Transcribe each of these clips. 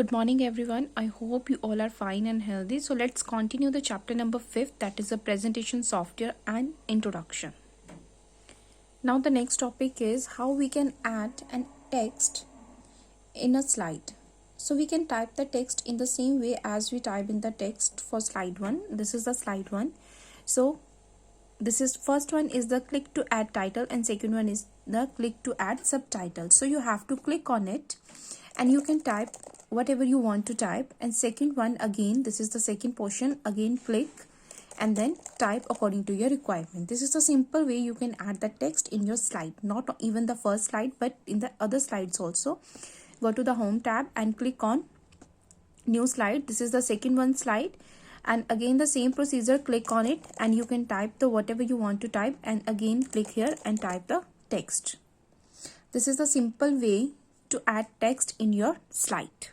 Good morning everyone. I hope you all are fine and healthy. So let's continue the chapter number 5, that is the presentation software and introduction. Now the next topic is how we can add an text in a slide. So we can type the text in the same way as we type in the text for slide 1. This is the slide 1. So this is first one is the click to add title and second one is the click to add subtitle. So you have to click on it and you can type whatever you want to type, and second one again, this is the second portion, again click and then type according to your requirement. This is a simple way you can add the text in your slide, not even the first slide but in the other slides also. Go to the home tab and click on new slide. This is the second one slide, and again the same procedure, click on it and you can type the whatever you want to type and again click here and type the text. This is the simple way to add text in your slide.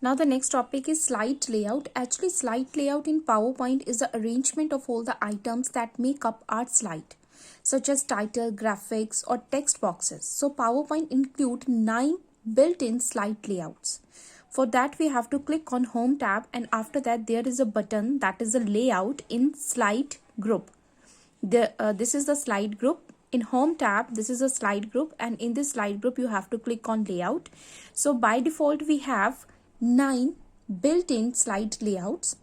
Now the next topic is slide layout. Actually, slide layout in PowerPoint is the arrangement of all the items that make up our slide, such as title, graphics or text boxes. So PowerPoint includes 9 built-in slide layouts. For that we have to click on home tab, and after that there is a button that is a layout in slide group. This is the slide group. In home tab this is a slide group, and in this slide group you have to click on layout. So by default we have 9 built-in slide layouts.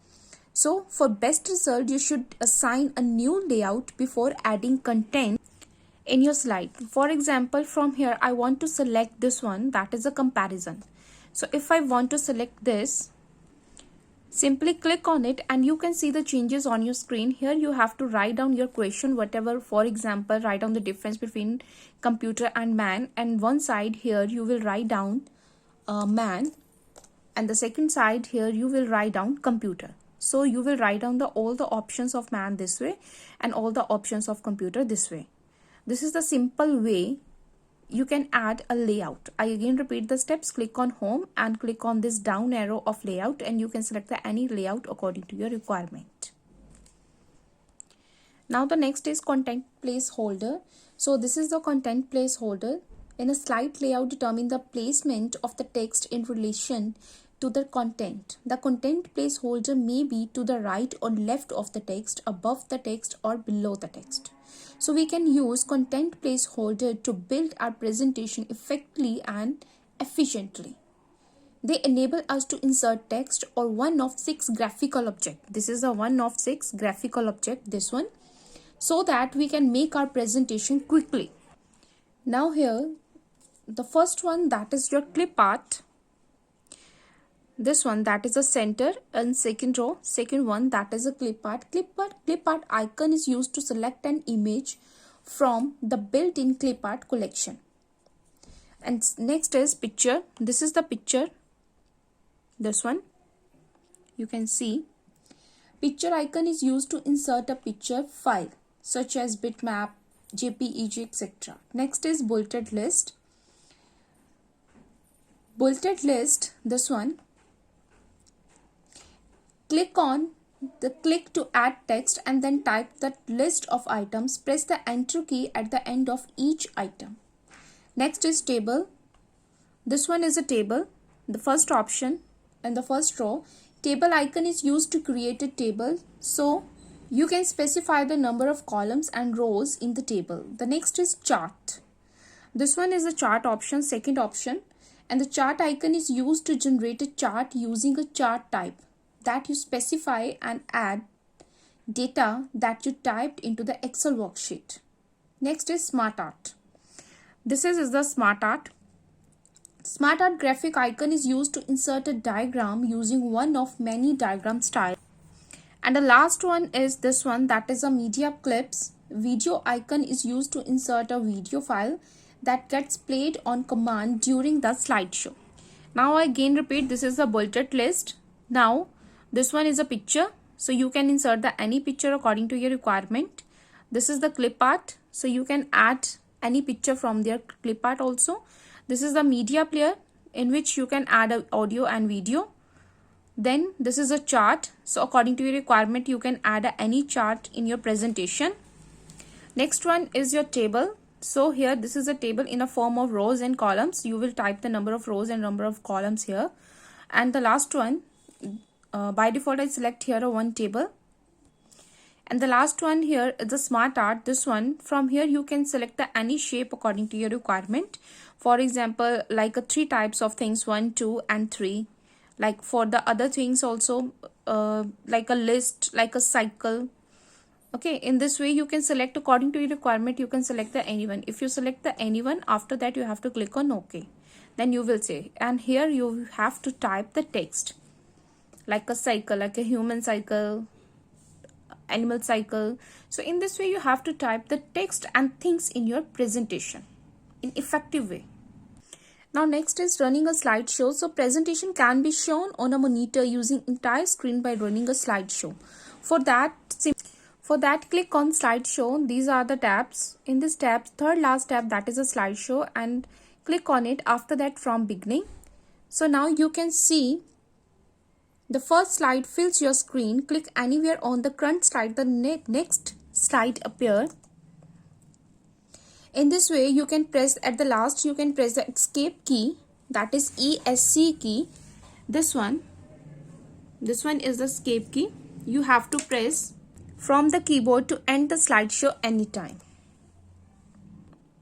So for best result you should assign a new layout before adding content in your slide. For example, from here I want to select this one, that is a comparison. So if I want to select this, simply click on it and you can see the changes on your screen. Here you have to write down your question, whatever. For example, write down the difference between computer and man, and one side here you will write down man, and the second side here you will write down computer. So you will write down all the options of man this way and all the options of computer this way. This is the simple way you can add a layout. I again repeat the steps. Click on home and click on this down arrow of layout and you can select any layout according to your requirement. Now the next is content placeholder. So this is the content placeholder. In a slide layout, determine the placement of the text in relation to the content. The content placeholder may be to the right or left of the text, above the text or below the text. So we can use content placeholder to build our presentation effectively and efficiently. They enable us to insert text or one of 6 graphical objects. This is a one of 6 graphical object, this one, so that we can make our presentation quickly. Now here, the first one, that is your clip art. This one, that is a center, and second row, second one, that is a clip art. Clip art icon is used to select an image from the built-in clip art collection. And next is picture. This is the picture. This one, you can see. Picture icon is used to insert a picture file such as bitmap, JPEG, etc. Next is bulleted list. Bulleted list, this one. Click on the click to add text and then type the list of items. Press the enter key at the end of each item. Next is table. This one is a table. The first option and the first row. Table icon is used to create a table. So you can specify the number of columns and rows in the table. The next is chart. This one is a chart option, second option. And the chart icon is used to generate a chart using a chart type that you specify and add data that you typed into the Excel worksheet. Next is smart art. This is the smart art. Smart art graphic icon is used to insert a diagram using one of many diagram styles. And the last one is this one, that is a media clips. Video icon is used to insert a video file that gets played on command during the slideshow. Now I again repeat, this is the bulleted list. Now this one is a picture, so you can insert any picture according to your requirement. This is the clip art, so you can add any picture from their clip art also. This is the media player in which you can add audio and video. Then this is a chart, so according to your requirement you can add any chart in your presentation. Next one is your table. So here this is a table in a form of rows and columns. You will type the number of rows and number of columns here. And the last one, by default I select here a one table. And the last one here is the smart art. This one, from here you can select the any shape according to your requirement. For example, like a 3 types of things, 1, 2 and 3. Like for the other things also, like a list, like a cycle. Okay, in this way you can select according to your requirement. You can select the anyone. If you select the anyone, after that you have to click on OK. Then you will say, and here you have to type the text, like a cycle, like a human cycle, animal cycle. So in this way you have to type the text and things in your presentation in effective way. Now next is running a slideshow. So presentation can be shown on a monitor using entire screen by running a slideshow. For that click on slideshow. These are the tabs. In this tab, third last tab, that is a slideshow, and click on it. After that, from beginning. So now you can see the first slide fills your screen. Click anywhere on the current slide, the next slide appear. In this way you can press at the last, you can press the escape key, that is ESC key. This one is the escape key. You have to press from the keyboard to end the slideshow anytime.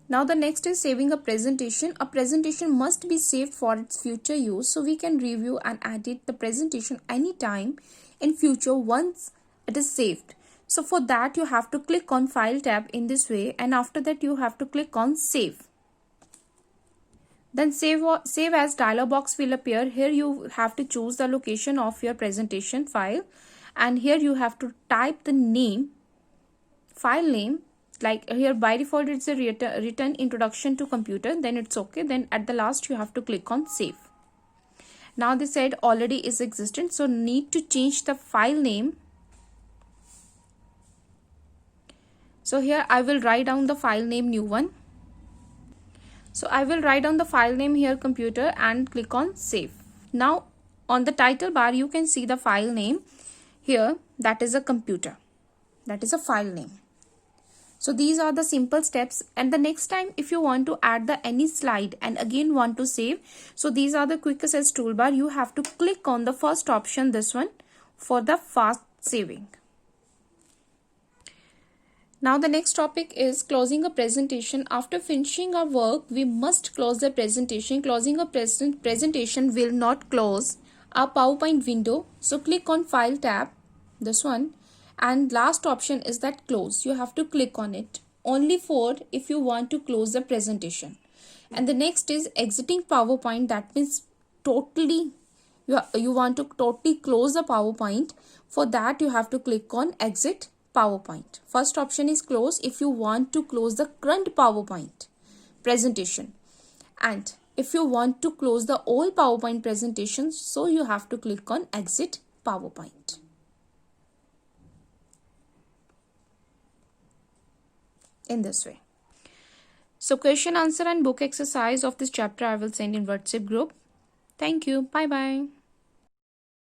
Now the next is saving a presentation. A presentation must be saved for its future use, so we can review and edit the presentation anytime in future once it is saved. So for that you have to click on File tab in this way, and after that you have to click on Save. Then save as dialog box will appear. Here you have to choose the location of your presentation file, and here you have to type the name, file name. Like here by default it's a written introduction to computer, then it's okay. Then at the last you have to click on Save. Now they said already is existent, so need to change the file name. So here I will write down the file name, new one. So I will write down the file name here, computer, and click on Save. Now on the title bar you can see the file name here, that is a computer, that is a file name. So these are the simple steps. And the next time if you want to add the any slide and again want to save, so these are the quick access toolbar. You have to click on the first option, this one, for the fast saving. Now the next topic is closing a presentation. After finishing our work, we must close the presentation. Closing a presentation will not close a PowerPoint window. So click on File tab, this one, and last option is that close. You have to click on it only for if you want to close the presentation. And the next is exiting PowerPoint. That means totally you want to totally close the PowerPoint. For that you have to click on Exit PowerPoint. First option is close if you want to close the current PowerPoint presentation, and if you want to close the old PowerPoint presentation, so you have to click on Exit PowerPoint. In this way. So question, answer and book exercise of this chapter I will send in WhatsApp group. Thank you. Bye bye.